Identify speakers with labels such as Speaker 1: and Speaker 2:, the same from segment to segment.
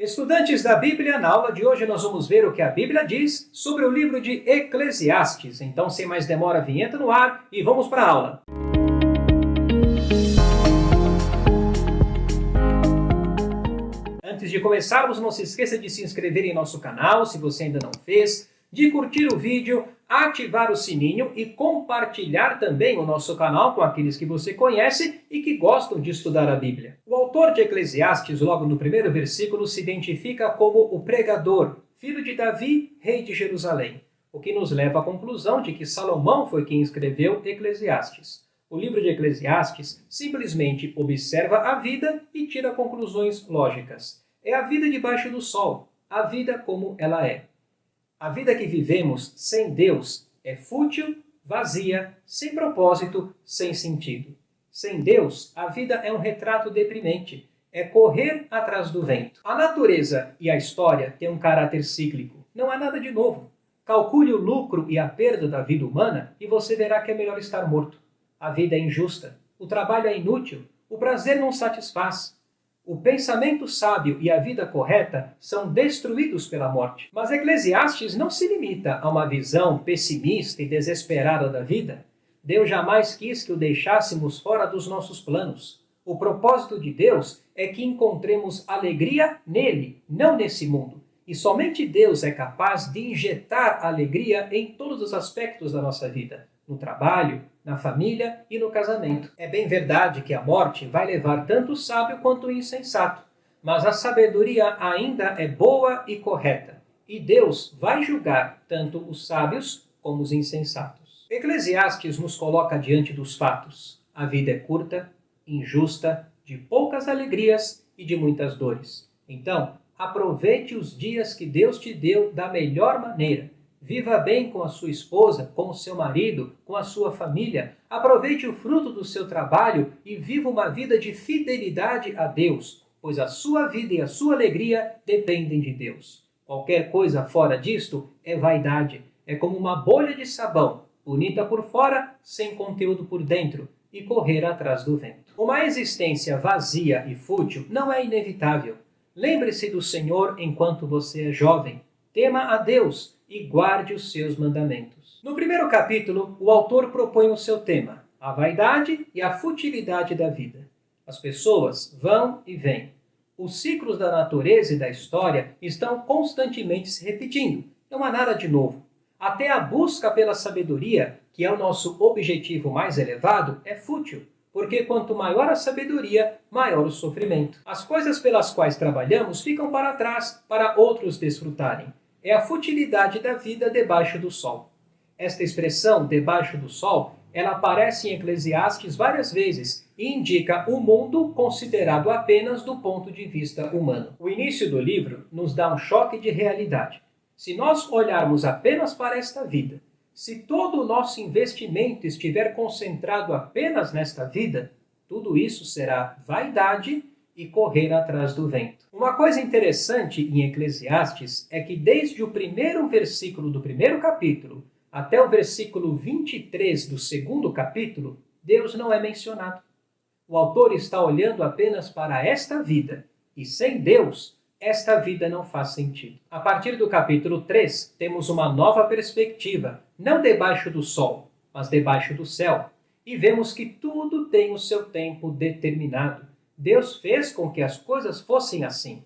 Speaker 1: Estudantes da Bíblia, na aula de hoje nós vamos ver o que a Bíblia diz sobre o livro de Eclesiastes. Então, sem mais demora, vinheta no ar e vamos para a aula. Antes de começarmos, não se esqueça de se inscrever em nosso canal, se você ainda não fez, de curtir o vídeo, ativar o sininho e compartilhar também o nosso canal com aqueles que você conhece e que gostam de estudar a Bíblia. O autor de Eclesiastes, logo no primeiro versículo, se identifica como o pregador, filho de Davi, rei de Jerusalém, o que nos leva à conclusão de que Salomão foi quem escreveu Eclesiastes. O livro de Eclesiastes simplesmente observa a vida e tira conclusões lógicas. É a vida debaixo do sol, a vida como ela é. A vida que vivemos sem Deus é fútil, vazia, sem propósito, sem sentido. Sem Deus, a vida é um retrato deprimente, é correr atrás do vento. A natureza e a história têm um caráter cíclico, não há nada de novo. Calcule o lucro e a perda da vida humana e você verá que é melhor estar morto. A vida é injusta, o trabalho é inútil, o prazer não satisfaz. O pensamento sábio e a vida correta são destruídos pela morte. Mas Eclesiastes não se limita a uma visão pessimista e desesperada da vida. Deus jamais quis que o deixássemos fora dos nossos planos. O propósito de Deus é que encontremos alegria nele, não nesse mundo. E somente Deus é capaz de injetar alegria em todos os aspectos da nossa vida. No trabalho, na família e no casamento. É bem verdade que a morte vai levar tanto o sábio quanto o insensato, mas a sabedoria ainda é boa e correta, e Deus vai julgar tanto os sábios como os insensatos. Eclesiastes nos coloca diante dos fatos. A vida é curta, injusta, de poucas alegrias e de muitas dores. Então, aproveite os dias que Deus te deu da melhor maneira. Viva bem com a sua esposa, com o seu marido, com a sua família. Aproveite o fruto do seu trabalho e viva uma vida de fidelidade a Deus, pois a sua vida e a sua alegria dependem de Deus. Qualquer coisa fora disto é vaidade. É como uma bolha de sabão, bonita por fora, sem conteúdo por dentro, e correr atrás do vento. Uma existência vazia e fútil não é inevitável. Lembre-se do Senhor enquanto você é jovem. Tema a Deus e guarde os seus mandamentos. No primeiro capítulo, o autor propõe o seu tema, a vaidade e a futilidade da vida. As pessoas vão e vêm. Os ciclos da natureza e da história estão constantemente se repetindo. Não há nada de novo. Até a busca pela sabedoria, que é o nosso objetivo mais elevado, é fútil. Porque quanto maior a sabedoria, maior o sofrimento. As coisas pelas quais trabalhamos ficam para trás, para outros desfrutarem. É a futilidade da vida debaixo do sol. Esta expressão, debaixo do sol, ela aparece em Eclesiastes várias vezes e indica o mundo considerado apenas do ponto de vista humano. O início do livro nos dá um choque de realidade. Se nós olharmos apenas para esta vida, se todo o nosso investimento estiver concentrado apenas nesta vida, tudo isso será vaidade e correr atrás do vento. Uma coisa interessante em Eclesiastes é que desde o primeiro versículo do primeiro capítulo até o versículo 23 do segundo capítulo, Deus não é mencionado. O autor está olhando apenas para esta vida, e sem Deus, esta vida não faz sentido. A partir do capítulo 3, temos uma nova perspectiva, não debaixo do sol, mas debaixo do céu, e vemos que tudo tem o seu tempo determinado. Deus fez com que as coisas fossem assim.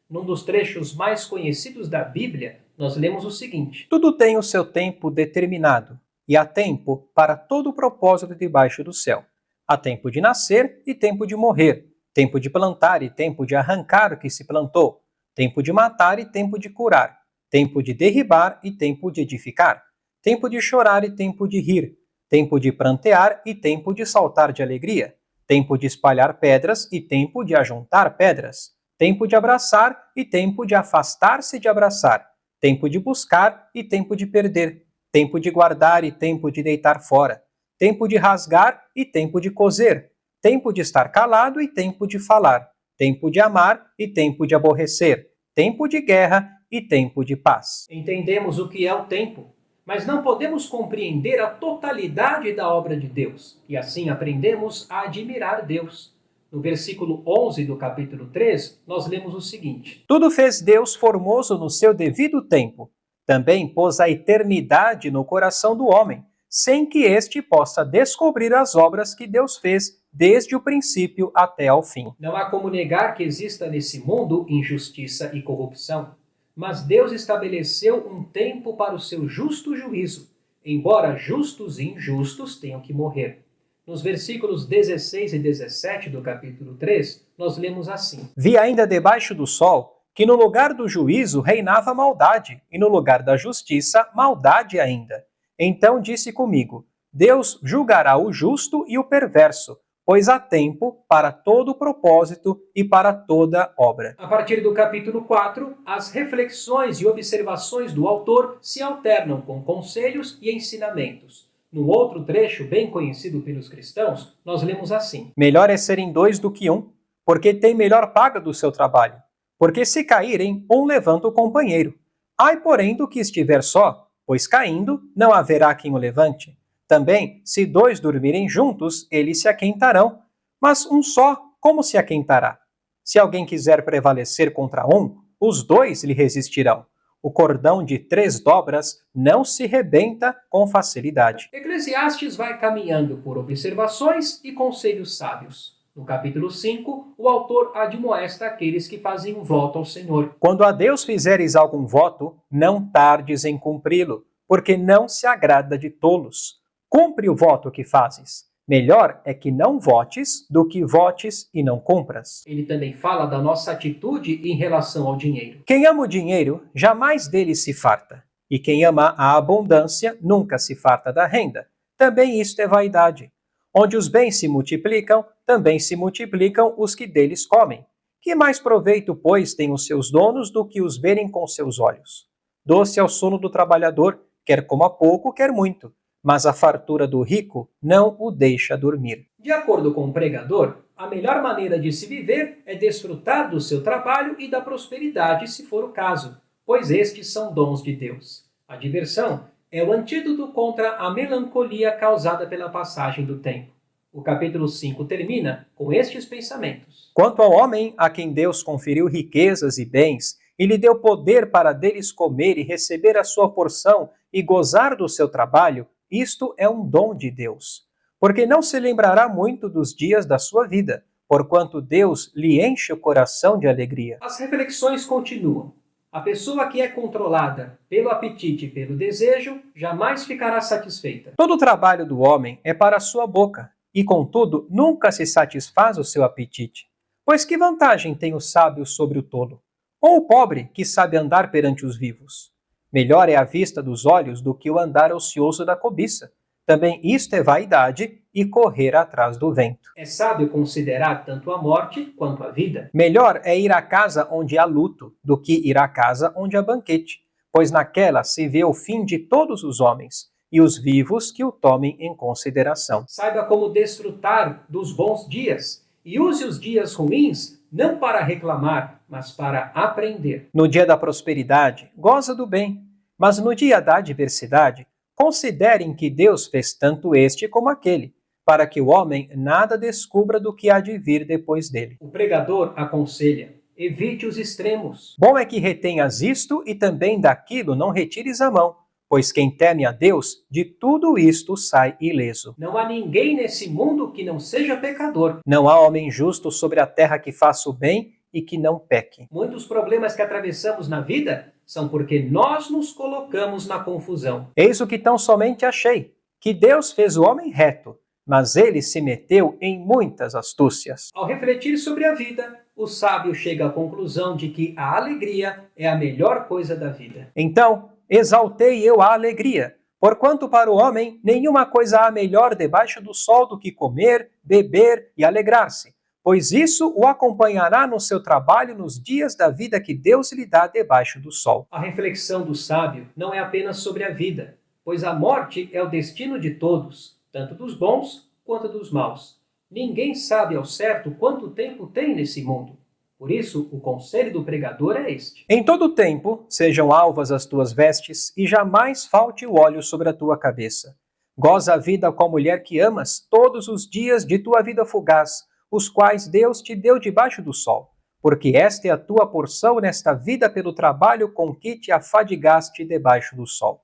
Speaker 1: Num dos trechos mais conhecidos da Bíblia, nós lemos o seguinte: tudo tem o seu tempo determinado, e há tempo para todo o propósito debaixo do céu. Há tempo de nascer e tempo de morrer, tempo de plantar e tempo de arrancar o que se plantou, tempo de matar e tempo de curar, tempo de derribar e tempo de edificar, tempo de chorar e tempo de rir, tempo de prantear e tempo de saltar de alegria, tempo de espalhar pedras e tempo de ajuntar pedras, tempo de abraçar e tempo de afastar-se de abraçar, tempo de buscar e tempo de perder, tempo de guardar e tempo de deitar fora, tempo de rasgar e tempo de coser, tempo de estar calado e tempo de falar, tempo de amar e tempo de aborrecer, tempo de guerra e tempo de paz. Entendemos o que é o tempo, mas não podemos compreender a totalidade da obra de Deus, e assim aprendemos a admirar Deus. No versículo 11 do capítulo 3, nós lemos o seguinte:
Speaker 2: Tudo fez Deus formoso no seu devido tempo. Também pôs a eternidade no coração do homem, sem que este possa descobrir as obras que Deus fez desde o princípio até ao fim.
Speaker 1: Não há como negar que exista nesse mundo injustiça e corrupção, mas Deus estabeleceu um tempo para o seu justo juízo, embora justos e injustos tenham que morrer. Nos versículos 16 e 17 do capítulo 3, nós lemos assim:
Speaker 2: Vi ainda debaixo do sol que no lugar do juízo reinava maldade, e no lugar da justiça, maldade ainda. Então disse comigo: Deus julgará o justo e o perverso, pois há tempo para todo propósito e para toda obra.
Speaker 1: A partir do capítulo 4, as reflexões e observações do autor se alternam com conselhos e ensinamentos. No outro trecho, bem conhecido pelos cristãos, nós lemos assim:
Speaker 2: Melhor é serem dois do que um, porque tem melhor paga do seu trabalho. Porque se caírem, um levanta o companheiro. Ai, porém, do que estiver só, pois caindo, não haverá quem o levante. Também, se dois dormirem juntos, eles se aquentarão. Mas um só, como se aquentará? Se alguém quiser prevalecer contra um, os dois lhe resistirão. O cordão de 3 dobras não se rebenta com facilidade.
Speaker 1: Eclesiastes vai caminhando por observações e conselhos sábios. No capítulo 5, o autor admoesta aqueles que fazem um voto ao Senhor.
Speaker 2: Quando a Deus fizeres algum voto, não tardes em cumpri-lo, porque não se agrada de tolos. Cumpre o voto que fazes. Melhor é que não votes do que votes e não cumpras.
Speaker 1: Ele também fala da nossa atitude em relação ao dinheiro.
Speaker 2: Quem ama o dinheiro, jamais dele se farta. E quem ama a abundância, nunca se farta da renda. Também isto é vaidade. Onde os bens se multiplicam, também se multiplicam os que deles comem. Que mais proveito, pois, têm os seus donos do que os verem com seus olhos? Doce é o sono do trabalhador, quer coma pouco, quer muito. Mas a fartura do rico não o deixa dormir.
Speaker 1: De acordo com o pregador, a melhor maneira de se viver é desfrutar do seu trabalho e da prosperidade, se for o caso, pois estes são dons de Deus. A diversão é o antídoto contra a melancolia causada pela passagem do tempo. O capítulo 5 termina com estes pensamentos.
Speaker 2: Quanto ao homem a quem Deus conferiu riquezas e bens, e lhe deu poder para deles comer e receber a sua porção e gozar do seu trabalho, isto é um dom de Deus. Porque não se lembrará muito dos dias da sua vida, porquanto Deus lhe enche o coração de alegria.
Speaker 1: As reflexões continuam. A pessoa que é controlada pelo apetite e pelo desejo jamais ficará satisfeita.
Speaker 2: Todo o trabalho do homem é para a sua boca, e contudo nunca se satisfaz o seu apetite. Pois que vantagem tem o sábio sobre o tolo? Ou o pobre que sabe andar perante os vivos? Melhor é a vista dos olhos do que o andar ocioso da cobiça. Também isto é vaidade e correr atrás do vento.
Speaker 1: É sábio considerar tanto a morte quanto a vida.
Speaker 2: Melhor é ir à casa onde há luto do que ir à casa onde há banquete, pois naquela se vê o fim de todos os homens, e os vivos que o tomem em consideração.
Speaker 1: Saiba como desfrutar dos bons dias e use os dias ruins não para reclamar, mas para aprender.
Speaker 2: No dia da prosperidade, goza do bem, mas no dia da adversidade, considerem que Deus fez tanto este como aquele, para que o homem nada descubra do que há de vir depois dele.
Speaker 1: O pregador aconselha: evite os extremos.
Speaker 2: Bom é que retenhas isto e também daquilo não retires a mão, pois quem teme a Deus, de tudo isto sai ileso.
Speaker 1: Não há ninguém nesse mundo que não seja pecador.
Speaker 2: Não há homem justo sobre a terra que faça o bem e que não peque.
Speaker 1: Muitos problemas que atravessamos na vida são porque nós nos colocamos na confusão.
Speaker 2: Eis o que tão somente achei, que Deus fez o homem reto, mas ele se meteu em muitas astúcias.
Speaker 1: Ao refletir sobre a vida, o sábio chega à conclusão de que a alegria é a melhor coisa da vida.
Speaker 2: Então, exaltei eu a alegria, porquanto para o homem nenhuma coisa há melhor debaixo do sol do que comer, beber e alegrar-se, pois isso o acompanhará no seu trabalho nos dias da vida que Deus lhe dá debaixo do sol.
Speaker 1: A reflexão do sábio não é apenas sobre a vida, pois a morte é o destino de todos, tanto dos bons quanto dos maus. Ninguém sabe ao certo quanto tempo tem nesse mundo. Por isso, o conselho do pregador é este:
Speaker 2: em todo tempo sejam alvas as tuas vestes, e jamais falte o óleo sobre a tua cabeça. Goza a vida com a mulher que amas todos os dias de tua vida fugaz, os quais Deus te deu debaixo do sol, porque esta é a tua porção nesta vida pelo trabalho com que te afadigaste debaixo do sol.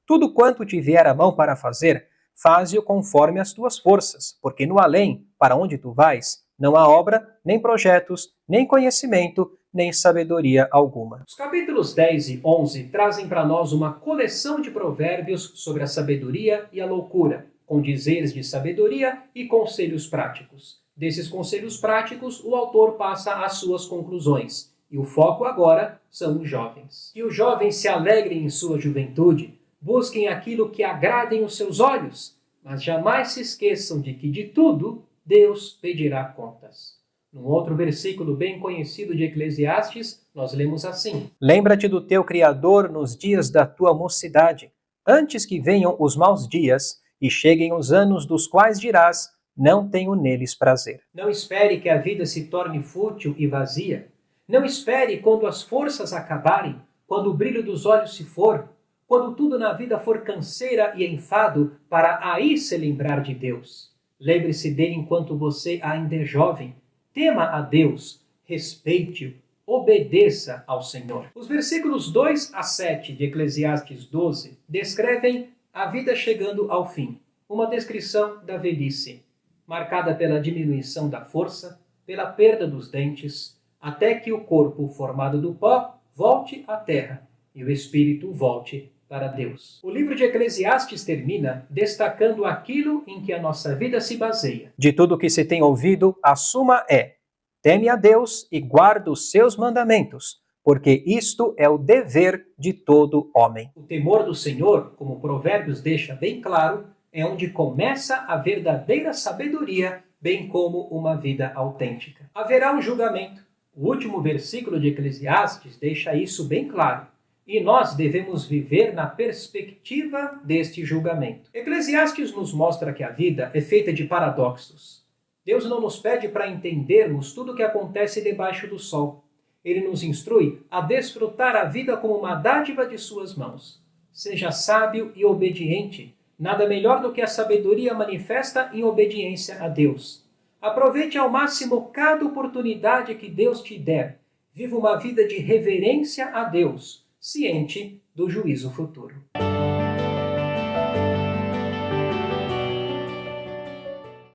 Speaker 2: Tudo quanto te vier a mão para fazer, faze-o conforme as tuas forças, porque no além, para onde tu vais, não há obra, nem projetos, nem conhecimento, nem sabedoria alguma.
Speaker 1: Os capítulos 10 e 11 trazem para nós uma coleção de provérbios sobre a sabedoria e a loucura, com dizeres de sabedoria e conselhos práticos. Desses conselhos práticos, o autor passa as suas conclusões, e o foco agora são os jovens. Que os jovens se alegrem em sua juventude, busquem aquilo que agradem os seus olhos, mas jamais se esqueçam de que de tudo Deus pedirá contas. Num outro versículo bem conhecido de Eclesiastes, nós lemos assim:
Speaker 2: Lembra-te do teu Criador nos dias da tua mocidade, antes que venham os maus dias e cheguem os anos dos quais dirás, não tenho neles prazer.
Speaker 1: Não espere que a vida se torne fútil e vazia. Não espere quando as forças acabarem, quando o brilho dos olhos se for, quando tudo na vida for canseira e enfado, para aí se lembrar de Deus. Lembre-se dele enquanto você ainda é jovem. Tema a Deus, respeite-o, obedeça ao Senhor. Os versículos 2 a 7 de Eclesiastes 12 descrevem a vida chegando ao fim. Uma descrição da velhice, marcada pela diminuição da força, pela perda dos dentes, até que o corpo formado do pó volte à terra e o espírito volte para Deus. O livro de Eclesiastes termina destacando aquilo em que a nossa vida se baseia.
Speaker 2: De tudo que se tem ouvido, a suma é: teme a Deus e guarda os seus mandamentos, porque isto é o dever de todo homem.
Speaker 1: O temor do Senhor, como Provérbios deixa bem claro, é onde começa a verdadeira sabedoria, bem como uma vida autêntica. Haverá um julgamento. O último versículo de Eclesiastes deixa isso bem claro. E nós devemos viver na perspectiva deste julgamento. Eclesiastes nos mostra que a vida é feita de paradoxos. Deus não nos pede para entendermos tudo o que acontece debaixo do sol. Ele nos instrui a desfrutar a vida como uma dádiva de suas mãos. Seja sábio e obediente. Nada melhor do que a sabedoria manifesta em obediência a Deus. Aproveite ao máximo cada oportunidade que Deus te der. Viva uma vida de reverência a Deus, ciente do juízo futuro.